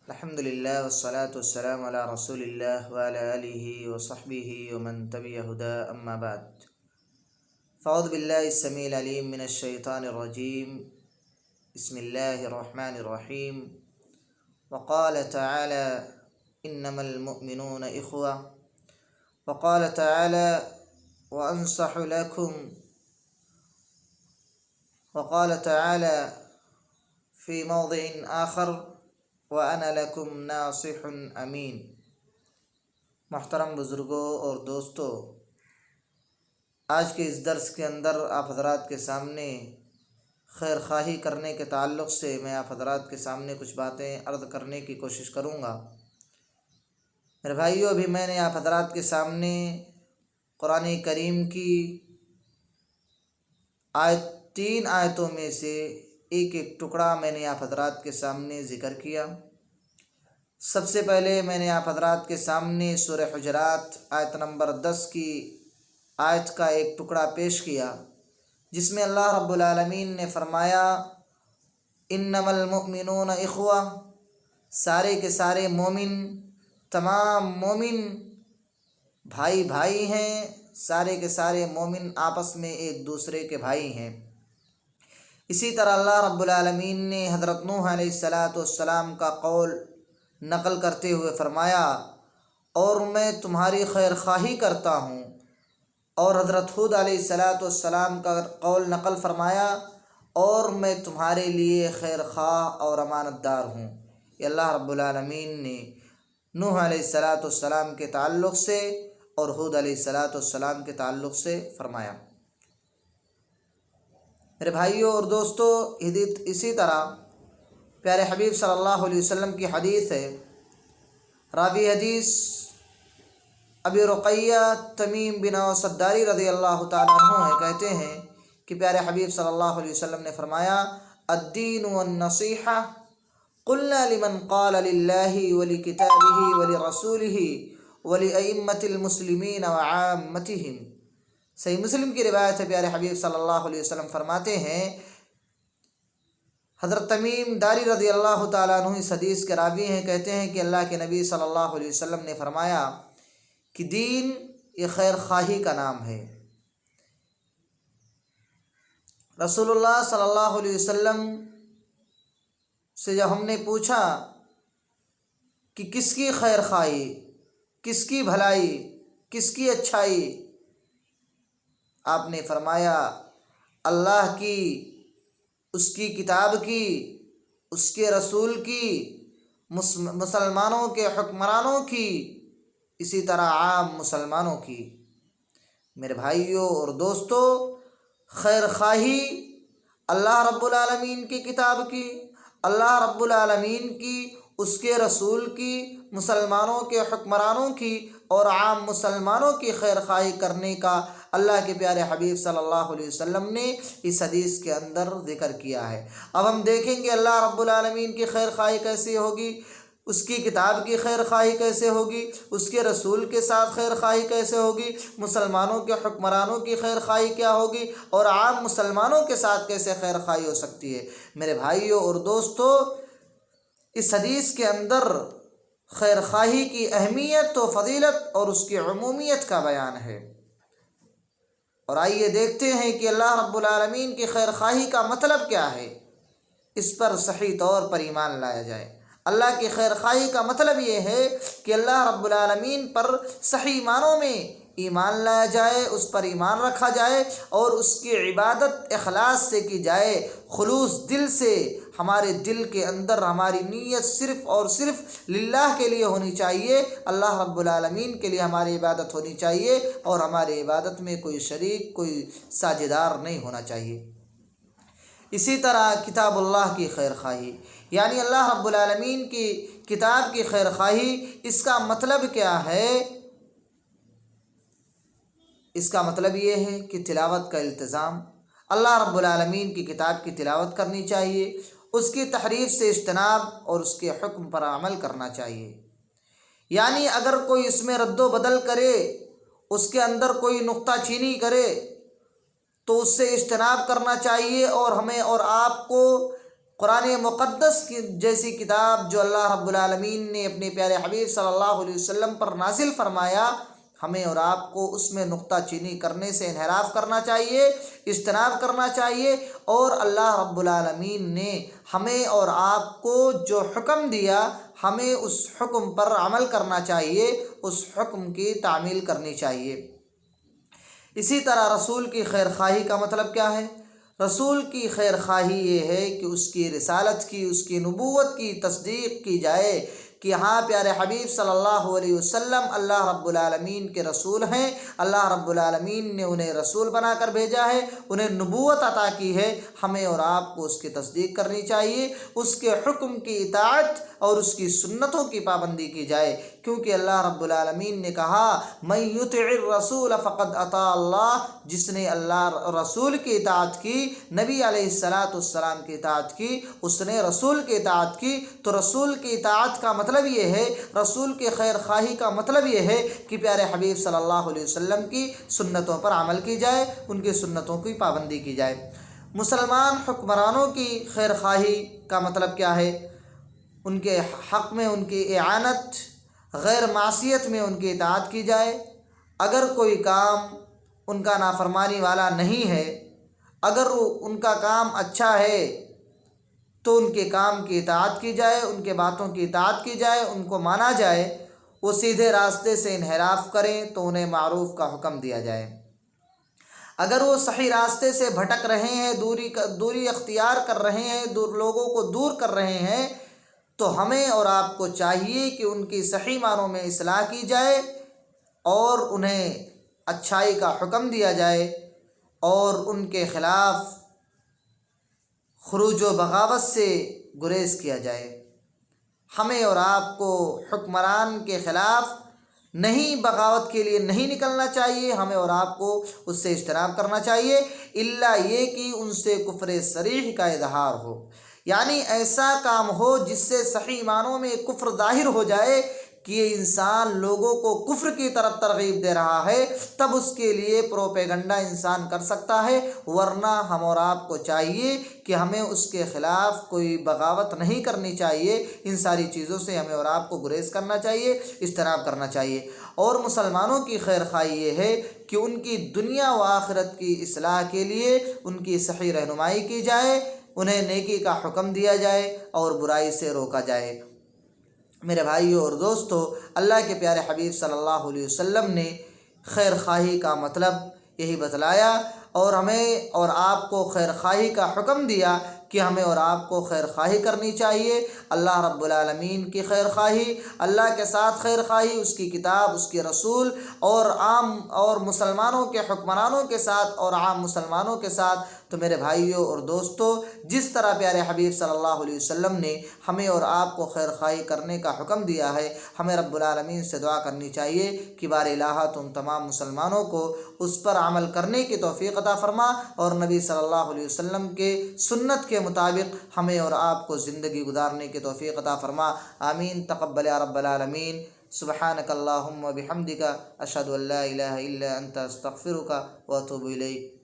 الحمدللہ والصلاة والسلام علی رسول اللہ وعلی آلہ وصحبہ ومن تبع ہدى اما بعد فاعوذ باللہ السمیع العلیم من الشیطان الرجیم بسم اللہ الرحمن الرحیم وقال تعالی انما المؤمنون اخوہ وقال تعالی وانصح لکم وقال تعالی فی موضع آخر وَأَنَا لَكُمْ نَاصِحٌ امین۔ محترم بزرگوں اور دوستو، آج کے اس درس کے اندر آپ حضرات کے سامنے خیر خواہی کرنے کے تعلق سے میں آپ حضرات کے سامنے کچھ باتیں عرض کرنے کی کوشش کروں گا۔ میرے بھائیو، ابھی میں نے آپ حضرات کے سامنے قرآن کریم کی تین آیتوں میں سے ایک ٹکڑا میں نے آپ حضرات کے سامنے ذکر کیا۔ سب سے پہلے میں نے آپ حضرات کے سامنے سورہ حجرات آیت نمبر 10 کی آیت کا ایک ٹکڑا پیش کیا، جس میں اللہ رب العالمین نے فرمایا انما المؤمنون اخوہ، سارے کے سارے مومن، تمام مومن بھائی بھائی ہیں، سارے کے سارے مومن آپس میں ایک دوسرے کے بھائی ہیں۔ اسی طرح اللہ رب العالمین نے حضرت نوح علیہ السلام کا قول نقل کرتے ہوئے فرمایا اور میں تمہاری خیر خواہی کرتا ہوں، اور حضرت ہود علیہ السلام کا قول نقل فرمایا اور میں تمہارے لیے خیر خواہ اور امانت دار ہوں۔ یہ اللہ رب العالمین نے نوح علیہ السلام کے تعلق سے اور ہود علیہ السلام کے تعلق سے فرمایا۔ میرے بھائیوں اور دوستو، اسی طرح پیارے حبیب صلی اللہ علیہ وسلم کی حدیث ہے، راوی حدیث ابی رقیہ تمیم بن اوس الداری رضی اللہ تعالیٰ عنہ ہے، کہتے ہیں کہ پیارے حبیب صلی اللہ علیہ وسلم نے فرمایا الدین والنصیحہ قلنا لمن قال للہ ولکتابہ ولرسولہ ولأئمة المسلمین وعامتہم۔ صحیح مسلم کی روایت ہے، پیارے حبیب صلی اللہ علیہ وسلم فرماتے ہیں، حضرت تمیم داری رضی اللہ تعالیٰ عنہ اس حدیث کے راوی ہیں، کہتے ہیں کہ اللہ کے نبی صلی اللہ علیہ وسلم نے فرمایا کہ دین یہ خیر خواہی کا نام ہے۔ رسول اللہ صلی اللہ علیہ وسلم سے جب ہم نے پوچھا کہ کس کی خیر خواہی، کس کی بھلائی، کس کی اچھائی، آپ نے فرمایا اللہ کی، اس کی کتاب کی، اس کے رسول کی، مسلمانوں کے حکمرانوں کی، اسی طرح عام مسلمانوں کی۔ میرے بھائیوں اور دوستو، خیر خواہی اللہ رب العالمین کی کتاب کی، اللہ رب العالمین کی، اس کے رسول کی، مسلمانوں کے حکمرانوں کی اور عام مسلمانوں کی خیر خواہی کرنے کا اللہ کے پیارے حبیب صلی اللہ علیہ وسلم نے اس حدیث کے اندر ذکر کیا ہے۔ اب ہم دیکھیں گے اللہ رب العالمین کی خیر خواہی کیسی ہوگی، اس کی کتاب کی خیر خواہی کیسے ہوگی، اس کے رسول کے ساتھ خیر خواہی کیسے ہوگی، مسلمانوں کے حکمرانوں کی خیر خواہی کیا ہوگی اور عام مسلمانوں کے ساتھ کیسے خیر خواہی ہو سکتی ہے۔ میرے بھائیوں اور دوستو، اس حدیث کے اندر خیر خواہی کی اہمیت و فضیلت اور اس کی عمومیت کا بیان ہے، اور آئیے دیکھتے ہیں کہ اللہ رب العالمین کی خیر خواہی کا مطلب کیا ہے، اس پر صحیح طور پر ایمان لایا جائے۔ اللہ کی خیر خواہی کا مطلب یہ ہے کہ اللہ رب العالمین پر صحیح معنوں میں ایمان لایا جائے، اس پر ایمان رکھا جائے اور اس کی عبادت اخلاص سے کی جائے، خلوص دل سے۔ ہمارے دل کے اندر ہماری نیت صرف اور صرف للہ کے لیے ہونی چاہیے، اللہ رب العالمین کے لیے ہماری عبادت ہونی چاہیے، اور ہماری عبادت میں کوئی شریک، کوئی ساجھیدار نہیں ہونا چاہیے۔ اسی طرح کتاب اللہ کی خیر خواہی، یعنی اللہ رب العالمین کی کتاب کی خیر خواہی، اس کا مطلب کیا ہے؟ اس کا مطلب یہ ہے کہ تلاوت کا التزام، اللہ رب العالمین کی کتاب کی تلاوت کرنی چاہیے، اس کی تحریف سے اجتناب اور اس کے حکم پر عمل کرنا چاہیے۔ یعنی اگر کوئی اس میں رد و بدل کرے، اس کے اندر کوئی نقطہ چینی کرے، تو اس سے اجتناب کرنا چاہیے، اور ہمیں اور آپ کو قرآن مقدس کی جیسی کتاب جو اللہ رب العالمین نے اپنے پیارے حبیب صلی اللہ علیہ وسلم پر نازل فرمایا، ہمیں اور آپ کو اس میں نکتہ چینی کرنے سے انحراف کرنا چاہیے، اجتناب کرنا چاہیے، اور اللہ رب العالمین نے ہمیں اور آپ کو جو حکم دیا ہمیں اس حکم پر عمل کرنا چاہیے، اس حکم کی تعمیل کرنی چاہیے۔ اسی طرح رسول کی خیر خواہی کا مطلب کیا ہے؟ رسول کی خیر خواہی یہ ہے کہ اس کی رسالت کی، اس کی نبوت کی تصدیق کی جائے کہ ہاں پیارے حبیب صلی اللہ علیہ وسلم اللہ رب العالمین کے رسول ہیں، اللہ رب العالمین نے انہیں رسول بنا کر بھیجا ہے، انہیں نبوت عطا کی ہے۔ ہمیں اور آپ کو اس کی تصدیق کرنی چاہیے، اس کے حکم کی اطاعت اور اس کی سنتوں کی پابندی کی جائے، کیونکہ اللہ رب العالمین نے کہا من یطع الرسول فقد اطاع اللہ، جس نے اللہ رسول کی اطاعت کی، نبی علیہ السلام کی اطاعت کی، اس نے رسول کی اطاعت کی۔ تو رسول کی اطاعت کا مطلب یہ ہے، رسول کی خیر خواہی کا مطلب یہ ہے کہ پیارے حبیب صلی اللہ علیہ وسلم کی سنتوں پر عمل کی جائے، ان کی سنتوں کی پابندی کی جائے۔ مسلمان حکمرانوں کی خیر خواہی کا مطلب کیا ہے؟ ان کے حق میں ان کی اعانت، غیر معصیت میں ان کی اطاعت کی جائے۔ اگر کوئی کام ان کا نافرمانی والا نہیں ہے، اگر ان کا کام اچھا ہے تو ان کے کام کی اطاعت کی جائے، ان کے باتوں کی اطاعت کی جائے، ان کو مانا جائے۔ وہ سیدھے راستے سے انحراف کریں تو انہیں معروف کا حکم دیا جائے۔ اگر وہ صحیح راستے سے بھٹک رہے ہیں، دوری اختیار کر رہے ہیں، لوگوں کو دور کر رہے ہیں، تو ہمیں اور آپ کو چاہیے کہ ان کی صحیح معنوں میں اصلاح کی جائے اور انہیں اچھائی کا حکم دیا جائے اور ان کے خلاف خروج و بغاوت سے گریز کیا جائے۔ ہمیں اور آپ کو حکمران کے خلاف نہیں، بغاوت کے لیے نہیں نکلنا چاہیے، ہمیں اور آپ کو اس سے اجتناب کرنا چاہیے، الا یہ کہ ان سے کفر صریح کا اظہار ہو، یعنی ایسا کام ہو جس سے صحیح معنوں میں کفر ظاہر ہو جائے کہ یہ انسان لوگوں کو کفر کی طرف ترغیب دے رہا ہے، تب اس کے لیے پروپیگنڈا انسان کر سکتا ہے، ورنہ ہم اور آپ کو چاہیے کہ ہمیں اس کے خلاف کوئی بغاوت نہیں کرنی چاہیے۔ ان ساری چیزوں سے ہمیں اور آپ کو گریز کرنا چاہیے، اجتناب کرنا چاہیے۔ اور مسلمانوں کی خیر خواہی یہ ہے کہ ان کی دنیا و آخرت کی اصلاح کے لیے ان کی صحیح رہنمائی کی جائے، انہیں نیکی کا حکم دیا جائے اور برائی سے روکا جائے۔ میرے بھائیوں اور دوستو، اللہ کے پیارے حبیب صلی اللہ علیہ وسلم نے خیر خواہی کا مطلب یہی بتلایا اور ہمیں اور آپ کو خیر خواہی کا حکم دیا کہ ہمیں اور آپ کو خیر خواہی کرنی چاہیے۔ اللہ رب العالمین کی خیر خواہی، اللہ کے ساتھ خیر خواہی، اس کی کتاب، اس کے رسول اور مسلمانوں کے حکمرانوں کے ساتھ اور عام مسلمانوں کے ساتھ۔ تو میرے بھائیوں اور دوستو، جس طرح پیارے حبیب صلی اللہ علیہ وسلم نے ہمیں اور آپ کو خیر خواہی کرنے کا حکم دیا ہے، ہمیں رب العالمین سے دعا کرنی چاہیے کہ بار الہ تم تمام مسلمانوں کو اس پر عمل کرنے کی توفیق عطا فرما اور نبی صلی اللہ علیہ وسلم کے سنت کے مطابق ہمیں اور آپ کو زندگی گزارنے کی توفیق عطا فرما۔ آمین، تقبل یا رب العالمین۔ سبحانک اللہم و بحمدک، اشہد ان لا الہ الا انت، استغفرک و اتوب الیک۔